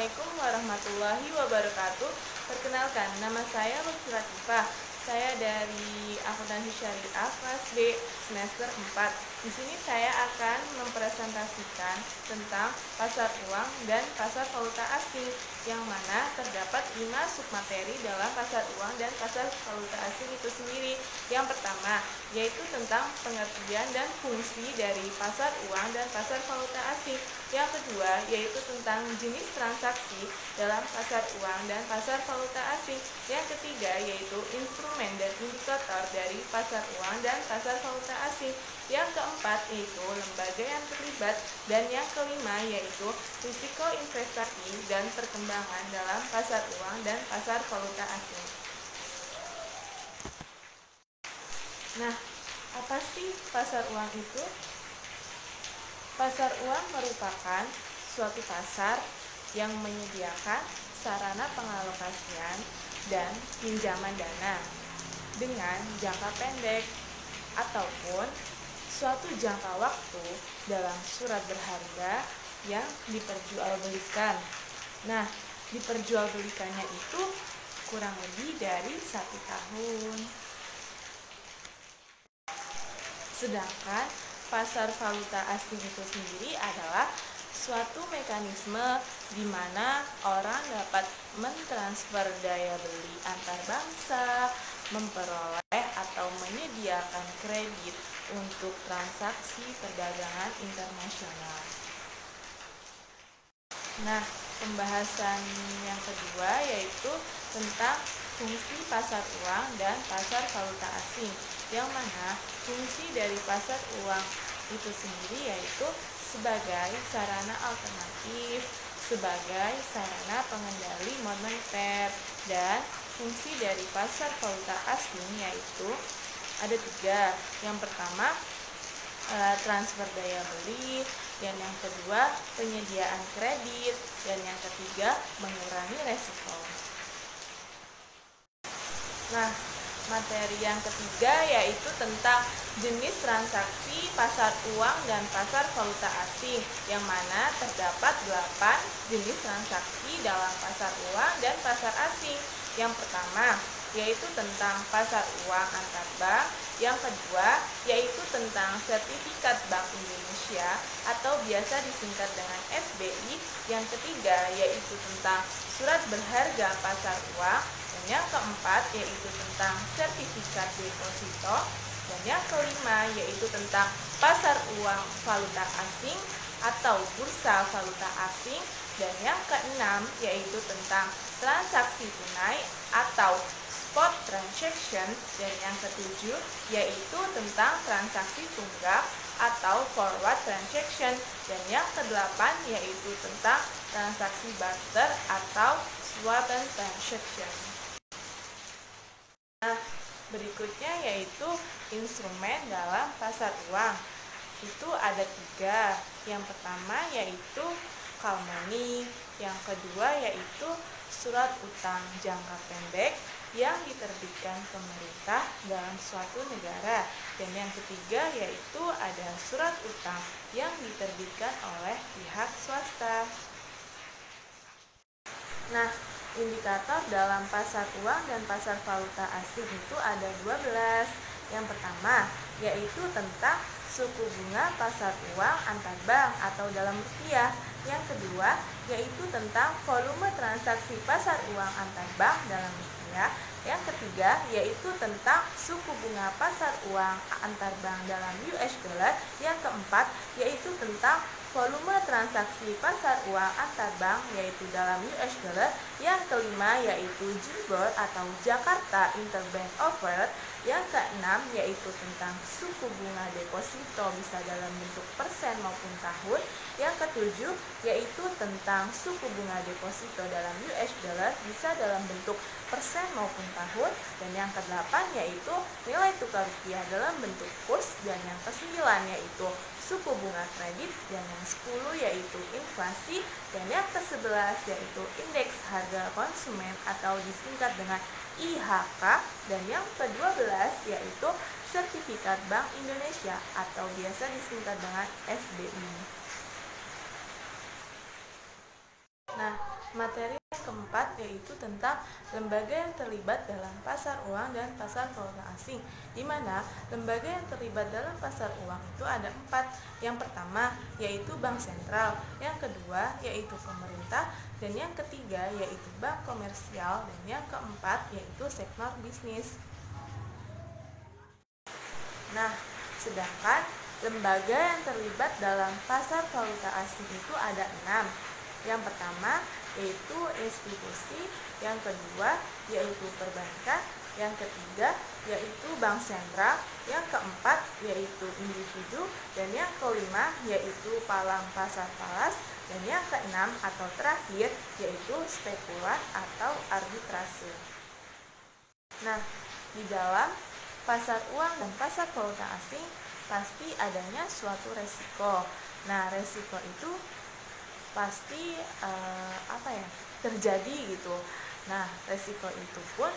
Assalamualaikum warahmatullahi wabarakatuh. Perkenalkan, nama saya Lutfi Latifah. Saya dari Akuntansi Syariah kelas B semester 4. Di sini saya akan mempresentasikan tentang pasar uang dan pasar valuta asing, yang mana terdapat 5 submateri dalam pasar uang dan pasar valuta asing itu sendiri. Yang pertama, yaitu tentang pengertian dan fungsi dari pasar uang dan pasar valuta asing. Yang kedua, yaitu tentang jenis transaksi dalam pasar uang dan pasar valuta asing. Yang ketiga, yaitu instrumen dan indikator dari pasar uang dan pasar valuta asing. Yang keempat, yaitu lembaga yang terlibat. Dan yang kelima, yaitu risiko investasi dan perkembangan dalam pasar uang dan pasar valuta asing. Nah, apa sih pasar uang itu? Pasar uang merupakan suatu pasar yang menyediakan sarana pengalokasian dan pinjaman dana dengan jangka pendek ataupun suatu jangka waktu dalam surat berharga yang diperjualbelikan. Nah, diperjualbelikannya itu kurang lebih dari 1 tahun. Sedangkan pasar valuta asing itu sendiri adalah suatu mekanisme di mana orang dapat mentransfer daya beli antar bangsa, memperoleh atau menyediakan kredit untuk transaksi perdagangan internasional. Nah, pembahasan yang kedua yaitu tentang fungsi pasar uang dan pasar valuta asing, yang mana fungsi dari pasar uang itu sendiri yaitu sebagai sarana alternatif, sebagai sarana pengendali moneter, dan fungsi dari pasar valuta asing yaitu ada 3. Yang pertama, transfer daya beli, dan yang kedua penyediaan kredit, dan yang ketiga mengurangi resiko. Nah, materi yang ketiga yaitu tentang jenis transaksi pasar uang dan pasar valuta asing, yang mana terdapat 8 jenis transaksi dalam pasar uang dan pasar asing. Yang pertama yaitu tentang pasar uang antar bank, yang kedua yaitu tentang sertifikat Bank Indonesia atau biasa disingkat dengan SBI, yang ketiga yaitu tentang surat berharga pasar uang, dan yang keempat yaitu tentang sertifikat deposito, dan yang kelima yaitu tentang pasar uang valuta asing atau bursa valuta asing, dan yang keenam yaitu tentang transaksi tunai atau spot transaction, dan yang ketujuh yaitu tentang transaksi tunggak atau forward transaction, dan yang kedelapan yaitu tentang transaksi barter atau swap transaction. Nah, berikutnya yaitu instrumen dalam pasar uang. Itu ada 3. Yang pertama yaitu call money, yang kedua yaitu surat utang jangka pendek yang diterbitkan pemerintah dalam suatu negara, dan yang ketiga yaitu ada surat utang yang diterbitkan oleh pihak swasta. Nah, indikator dalam pasar uang dan pasar valuta asing itu ada 12. Yang pertama yaitu tentang suku bunga pasar uang antar bank atau dalam rupiah. Yang kedua yaitu tentang volume transaksi pasar uang antar bank dalam rupiah. Yang ketiga yaitu tentang suku bunga pasar uang antar bank dalam US dollar. Yang keempat yaitu tentang volume transaksi pasar uang antar bank yaitu dalam US dollar. Yang kelima yaitu JIBOR atau Jakarta Interbank Offer. Yang keenam yaitu tentang suku bunga deposito bisa dalam bentuk persen maupun tahun. Yang ketujuh yaitu tentang suku bunga deposito dalam US dollar bisa dalam bentuk persen maupun tahun. Dan yang kedelapan yaitu nilai tukar rupiah dalam bentuk kurs. Dan yang kesembilan yaitu suku bunga kredit. Dan yang 10 yaitu inflasi. Dan yang ke-11 yaitu indeks harga konsumen atau disingkat dengan IHK. Dan yang ke-12 yaitu sertifikat Bank Indonesia atau biasa disingkat dengan SBI. Nah, Materi yang keempat yaitu tentang lembaga yang terlibat dalam pasar uang dan pasar valuta asing, di mana lembaga yang terlibat dalam pasar uang itu ada 4. Yang pertama yaitu bank sentral, yang kedua yaitu pemerintah, dan yang ketiga yaitu bank komersial, dan yang keempat yaitu sektor bisnis. Nah, sedangkan lembaga yang terlibat dalam pasar valuta asing itu ada 6. Yang pertama yaitu institusi, yang kedua yaitu perbankan, yang ketiga yaitu bank sentral, yang keempat yaitu individu, dan yang kelima yaitu palang pasar falas, dan yang keenam atau terakhir yaitu spekulan atau arbitrase. Nah, di dalam pasar uang dan pasar valuta asing pasti adanya suatu resiko. Nah, resiko itu pasti terjadi gitu. Nah, resiko itu pun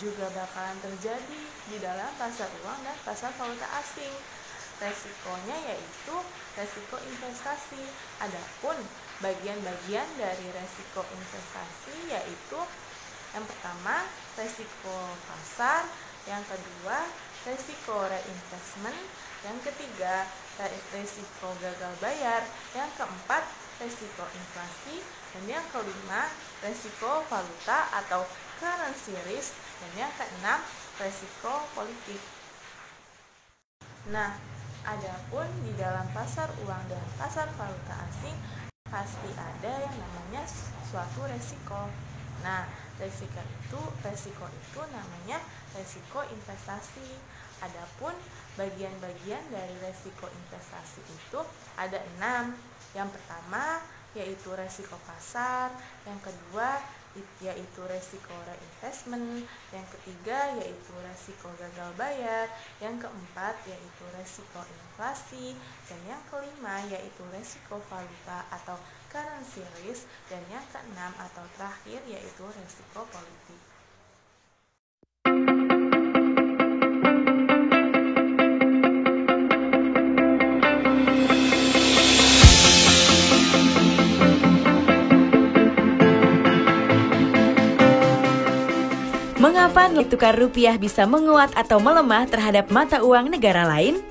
juga bakalan terjadi di dalam pasar uang dan pasar valuta asing. Resikonya yaitu resiko investasi. Adapun bagian-bagian dari resiko investasi yaitu yang pertama resiko pasar, yang kedua resiko reinvestment, yang ketiga resiko gagal bayar, yang keempat resiko inflasi, dan yang kelima resiko valuta atau currency risk, dan yang keenam resiko politik. Nah, adapun di dalam pasar uang dan pasar valuta asing pasti ada yang namanya suatu resiko. Nah, resiko itu namanya resiko investasi. Adapun bagian-bagian dari resiko investasi itu ada 6. Yang pertama yaitu resiko pasar, yang kedua yaitu resiko reinvestment, yang ketiga yaitu resiko gagal bayar, yang keempat yaitu resiko inflasi, dan yang kelima yaitu resiko valuta atau currency risk, dan yang keenam atau terakhir yaitu resiko politik. Mengapa nilai tukar rupiah bisa menguat atau melemah terhadap mata uang negara lain?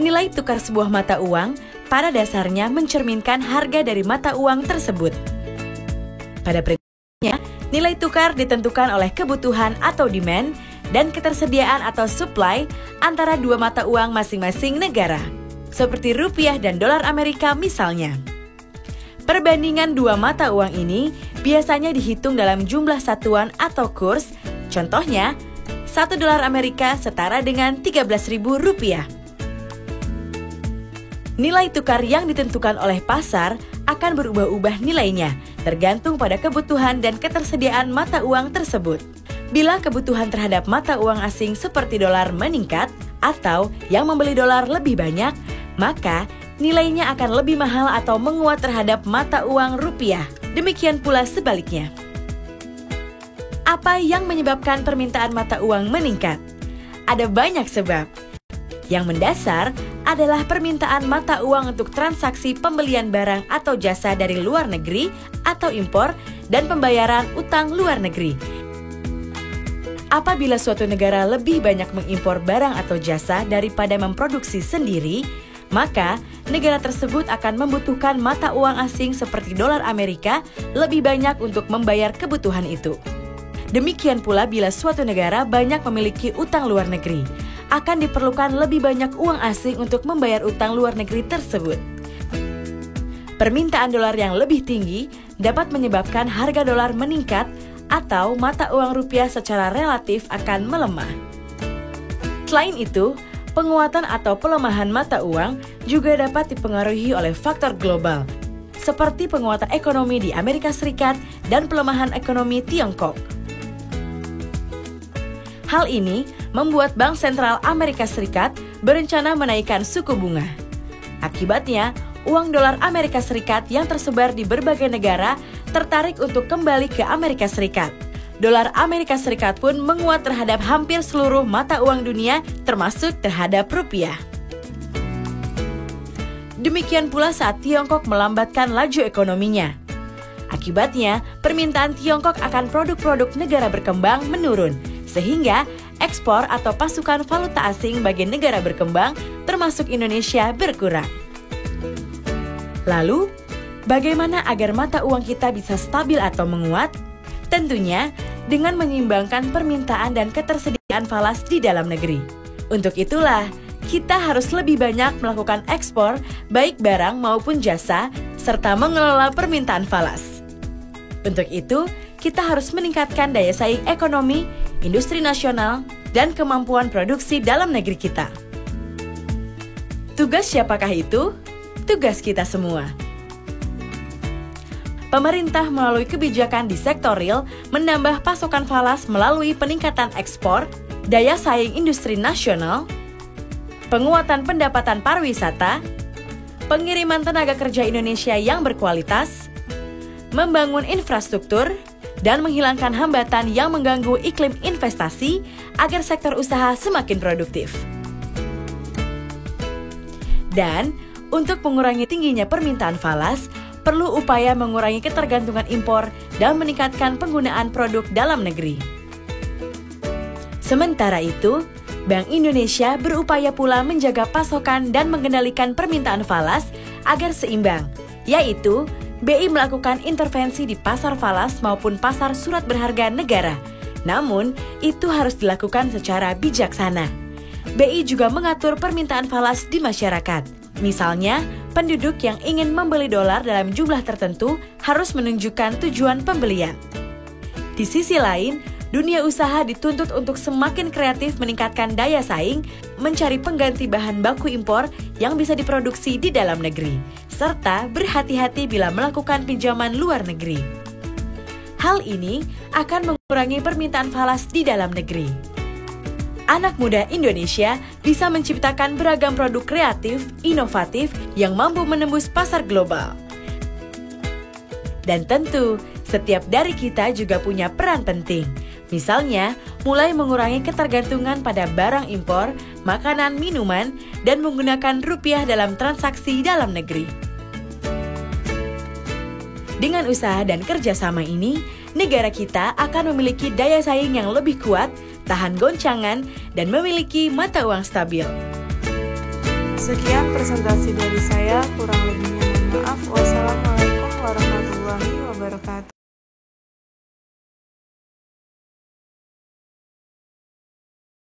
Nilai tukar sebuah mata uang pada dasarnya mencerminkan harga dari mata uang tersebut. Pada prinsipnya, nilai tukar ditentukan oleh kebutuhan atau demand dan ketersediaan atau supply antara dua mata uang masing-masing negara, seperti rupiah dan dolar Amerika misalnya. Perbandingan dua mata uang ini biasanya dihitung dalam jumlah satuan atau kurs. Contohnya, 1 dolar Amerika setara dengan Rp13.000. Nilai tukar yang ditentukan oleh pasar akan berubah-ubah nilainya, tergantung pada kebutuhan dan ketersediaan mata uang tersebut. Bila kebutuhan terhadap mata uang asing seperti dolar meningkat, atau yang membeli dolar lebih banyak, maka nilainya akan lebih mahal atau menguat terhadap mata uang rupiah. Demikian pula sebaliknya. Apa yang menyebabkan permintaan mata uang meningkat? Ada banyak sebab. Yang mendasar adalah permintaan mata uang untuk transaksi pembelian barang atau jasa dari luar negeri atau impor dan pembayaran utang luar negeri. Apabila suatu negara lebih banyak mengimpor barang atau jasa daripada memproduksi sendiri, maka negara tersebut akan membutuhkan mata uang asing seperti dolar Amerika lebih banyak untuk membayar kebutuhan itu. Demikian pula bila suatu negara banyak memiliki utang luar negeri, akan diperlukan lebih banyak uang asing untuk membayar utang luar negeri tersebut. Permintaan dolar yang lebih tinggi dapat menyebabkan harga dolar meningkat atau mata uang rupiah secara relatif akan melemah. Selain itu, penguatan atau pelemahan mata uang juga dapat dipengaruhi oleh faktor global, seperti penguatan ekonomi di Amerika Serikat dan pelemahan ekonomi Tiongkok. Hal ini membuat Bank Sentral Amerika Serikat berencana menaikkan suku bunga. Akibatnya, uang dolar Amerika Serikat yang tersebar di berbagai negara tertarik untuk kembali ke Amerika Serikat. Dolar Amerika Serikat pun menguat terhadap hampir seluruh mata uang dunia, termasuk terhadap rupiah. Demikian pula saat Tiongkok melambatkan laju ekonominya. Akibatnya, permintaan Tiongkok akan produk-produk negara berkembang menurun, sehingga ekspor atau pasukan valuta asing bagi negara berkembang, termasuk Indonesia, berkurang. Lalu, bagaimana agar mata uang kita bisa stabil atau menguat? Tentunya, dengan menyeimbangkan permintaan dan ketersediaan falas di dalam negeri. Untuk itulah, kita harus lebih banyak melakukan ekspor, baik barang maupun jasa, serta mengelola permintaan falas. Untuk itu, kita harus meningkatkan daya saing ekonomi, industri nasional, dan kemampuan produksi dalam negeri kita. Tugas siapakah itu? Tugas kita semua. Pemerintah melalui kebijakan di sektor real menambah pasokan falas melalui peningkatan ekspor, daya saing industri nasional, penguatan pendapatan pariwisata, pengiriman tenaga kerja Indonesia yang berkualitas, membangun infrastruktur, dan menghilangkan hambatan yang mengganggu iklim investasi agar sektor usaha semakin produktif. Dan untuk mengurangi tingginya permintaan falas, perlu upaya mengurangi ketergantungan impor dan meningkatkan penggunaan produk dalam negeri. Sementara itu, Bank Indonesia berupaya pula menjaga pasokan dan mengendalikan permintaan falas agar seimbang, yaitu BI melakukan intervensi di pasar falas maupun pasar surat berharga negara. Namun, itu harus dilakukan secara bijaksana. BI juga mengatur permintaan falas di masyarakat. Misalnya, penduduk yang ingin membeli dolar dalam jumlah tertentu harus menunjukkan tujuan pembelian. Di sisi lain, dunia usaha dituntut untuk semakin kreatif meningkatkan daya saing, mencari pengganti bahan baku impor yang bisa diproduksi di dalam negeri, serta berhati-hati bila melakukan pinjaman luar negeri. Hal ini akan mengurangi permintaan falas di dalam negeri. Anak muda Indonesia bisa menciptakan beragam produk kreatif, inovatif yang mampu menembus pasar global. Dan tentu, setiap dari kita juga punya peran penting. Misalnya, mulai mengurangi ketergantungan pada barang impor, makanan, minuman, dan menggunakan rupiah dalam transaksi dalam negeri. Dengan usaha dan kerjasama ini, negara kita akan memiliki daya saing yang lebih kuat, tahan goncangan, dan memiliki mata uang stabil. Sekian presentasi dari saya, kurang lebihnya mohon maaf. Wassalamualaikum warahmatullahi wabarakatuh.